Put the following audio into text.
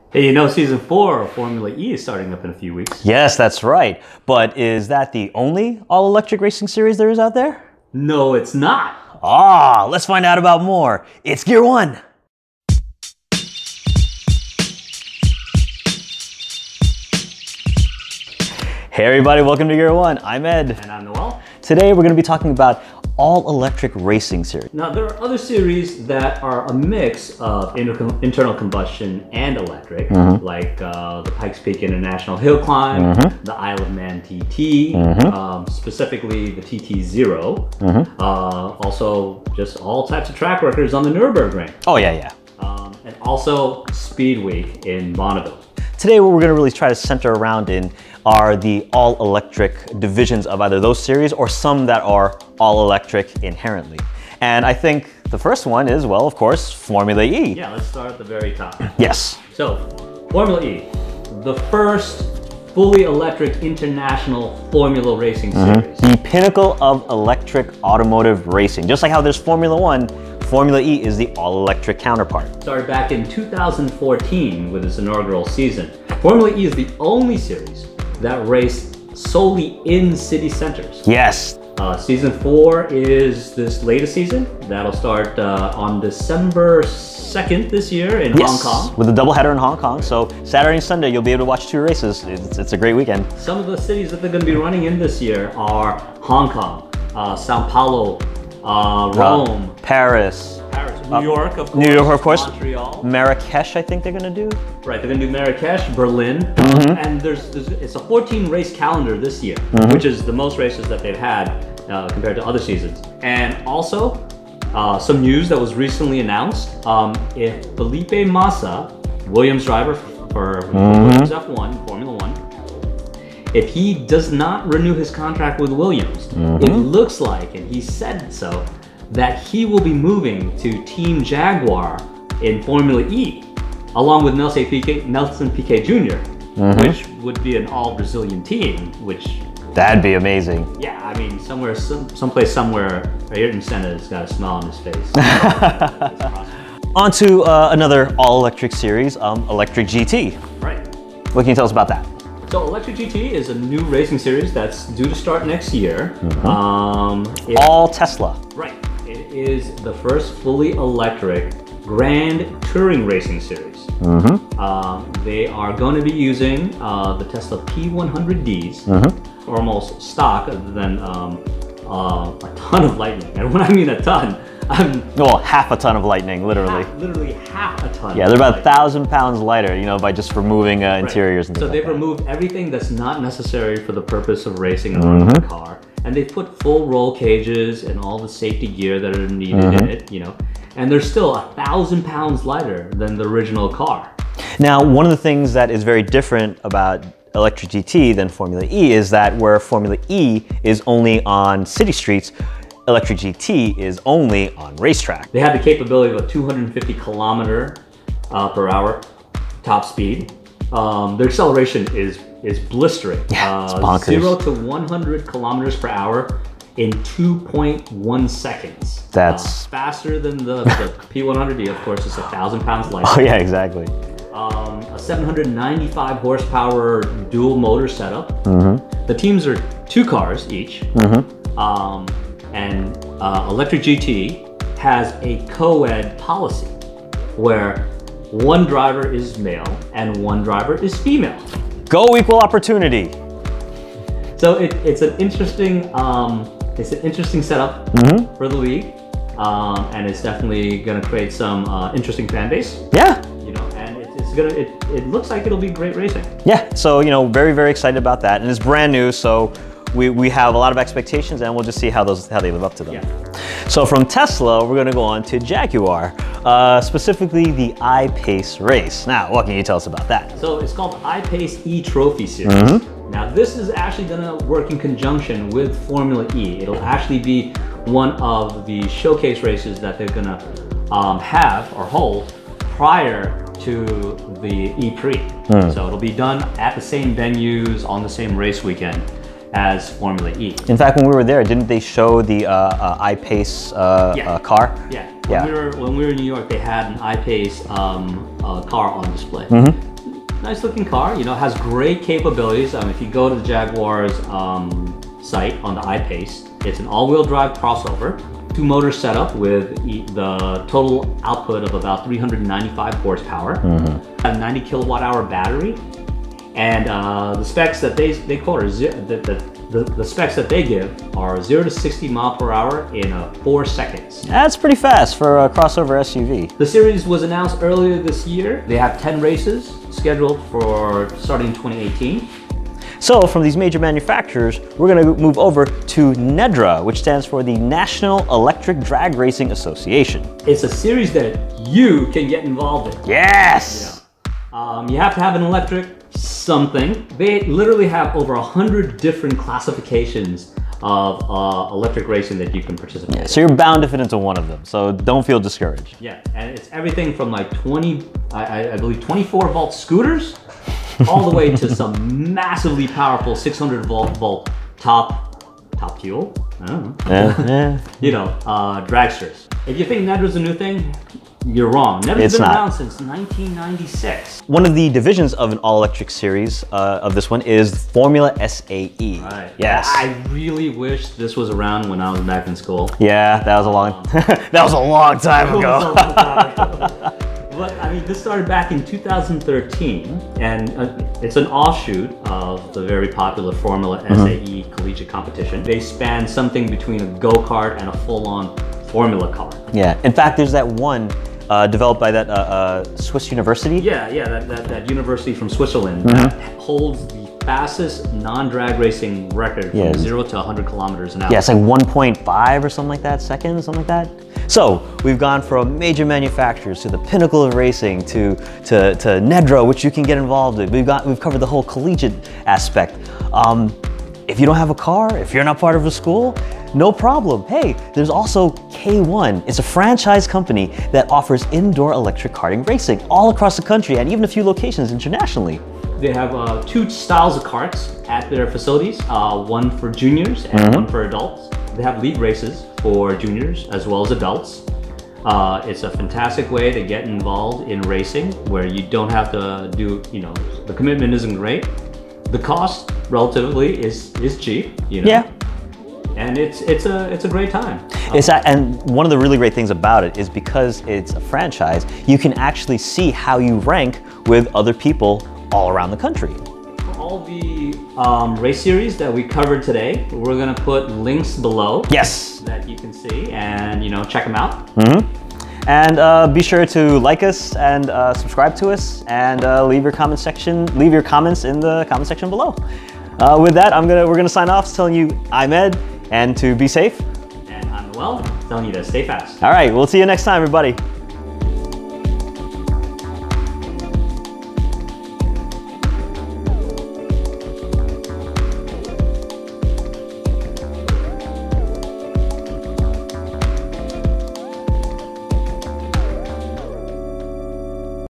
Hey, you know, season 4 of Formula E is starting up in a few weeks. Yes, that's right. But is that the only all-electric racing series there is out there? No, it's not. Let's find out about more. It's GEAR-1. Hey everybody, welcome to GEAR-1. I'm Ed. And I'm Noel. Today we're going to be talking about all-electric racing series. Now, there are other series that are a mix of internal combustion and electric, like the Pikes Peak International Hill Climb, the Isle of Man TT, specifically the TT0, also just all types of track records on the Nürburgring. Oh yeah. And also Speed Week in Bonneville. Today what we're going to really try to center around in are the all-electric divisions of either those series or some that are all-electric inherently. And I think the first one is, well, of course, Formula E. Yeah, let's start at the very top. Yes. So, Formula E, the first fully electric international Formula racing series. The pinnacle of electric automotive racing. Just like how there's Formula 1, Formula E is the all-electric counterpart. Started back in 2014 with its inaugural season. Formula E is the only series that raced solely in city centers. Yes. Season 4 is this latest season. That'll start on December 2nd this year in Hong Kong. With a doubleheader in Hong Kong. So Saturday and Sunday, you'll be able to watch 2 races. It's a great weekend. Some of the cities that they're going to be running in this year are Hong Kong, Sao Paulo, Rome, Paris, New York, of course. New York, of course. Montreal. Marrakesh, I think they're going to do. Right, they're going to do Marrakesh, Berlin, and it's a 14 race calendar this year, which is the most races that they've had compared to other seasons. And also, some news that was recently announced, if Felipe Massa, Williams driver for Williams F1, Formula 1, if he does not renew his contract with Williams, it looks like, and he said so, that he will be moving to Team Jaguar in Formula E, along with Nelson Piquet Jr., which would be an all-Brazilian team, which... That'd be amazing. Yeah, I mean, someplace somewhere, Ayrton Senna's got a smile on his face. On to another all-electric series, Electric GT. Right. What can you tell us about that? So Electric GT is a new racing series that's due to start next year. All Tesla. Right. It is the first fully electric Grand Touring racing series. They are going to be using the Tesla P100Ds, almost stock, other than a ton of lightning. And when I mean a ton, well, half a ton of lightning, literally. Literally half a ton. Yeah, they're about 1,000 pounds lighter, you know, by just removing interiors and things So they've removed everything that's not necessary for the purpose of racing around the car. And they've put full roll cages and all the safety gear that are needed in it, you know. And they're still 1,000 pounds lighter than the original car. Now, one of the things that is very different about Electric GT than Formula E is that where Formula E is only on city streets, Electric GT is only on racetrack. They have the capability of a 250 kilometer per hour top speed. Their acceleration is blistering. Yeah, it's bonkers. 0 to 100 kilometers per hour in 2.1 seconds. That's faster than the P100D, of course. It's 1,000 pounds lighter. Oh yeah, exactly. A 795 horsepower dual motor setup. The teams are 2 cars each. And Electric GT has a co-ed policy where one driver is male and one driver is female. Go equal opportunity. So it's an interesting setup for the league, and it's definitely going to create some interesting fan base. Yeah. You know, and it looks like it'll be great racing. Yeah. So you know, very excited about that, and it's brand new, so we have a lot of expectations, and we'll just see how they live up to them. Yeah. So from Tesla, we're going to go on to Jaguar, specifically the I-Pace race. Now, what can you tell us about that? So it's called I-Pace E-Trophy Series. Now this is actually going to work in conjunction with Formula E. It'll actually be one of the showcase races that they're going to have or hold prior to the E-Prix. So it'll be done at the same venues on the same race weekend as Formula E. In fact, when we were there, didn't they show the I-Pace car? Yeah. When we were in New York, they had an I-Pace car on display. nice looking car. You know, it has great capabilities. If you go to the Jaguar's site on the iPace, it's an all-wheel drive crossover, 2-motor setup with the total output of about 395 horsepower, a 90 kilowatt hour battery, and the specs that they quote are the specs that they give are 0 to 60 mile per hour in 4 seconds. That's pretty fast for a crossover SUV. The series was announced earlier this year. They have 10 races scheduled for starting in 2018. So from these major manufacturers, we're going to move over to NEDRA, which stands for the National Electric Drag Racing Association. It's a series that you can get involved in. Yes! You have to have an electric something. They literally have over 100 different classifications of electric racing that you can participate in. So you're bound to fit into one of them, so don't feel discouraged. Yeah, and it's everything from like I believe 24 volt scooters all the way to some massively powerful 600 volt top fuel. I don't know. You know, dragsters. If you think NEDRA's a new thing, you're wrong. NEDRA's been around since 1996. One of the divisions of an all-electric series of this one is Formula SAE. Right. Yes. I really wish this was around when I was back in school. Yeah, that was a long that was a long time ago. But I mean, this started back in 2013, and it's an offshoot of the very popular Formula SAE collegiate competition. They span something between a go-kart and a full-on Formula car. Yeah, in fact, there's that one developed by that Swiss university. Yeah, that university from Switzerland that holds the fastest non-drag racing record from 0 to 100 kilometers an hour. Yeah, it's like 1.5 or something like that seconds, something like that. So we've gone from major manufacturers to the pinnacle of racing to NEDRA, which you can get involved in. We've covered the whole collegiate aspect. If you don't have a car, if you're not part of a school, no problem. Hey, there's also K1. It's a franchise company that offers indoor electric karting racing all across the country and even a few locations internationally. They have 2 styles of karts at their facilities, one for juniors and one for adults. They have league races for juniors as well as adults. It's a fantastic way to get involved in racing where you don't have to do, you know, the commitment isn't great. The cost relatively is cheap, you know. Yeah. And it's a great time. And one of the really great things about it is because it's a franchise, you can actually see how you rank with other people all around the country. All the race series that we covered today, we're gonna put links below. Yes. That you can see and, you know, check them out. And be sure to like us and subscribe to us and leave your comments in the comment section below. With that, we're gonna sign off telling you I'm Ed and to be safe. And I'm Noel, telling you to stay fast. All right, we'll see you next time, everybody.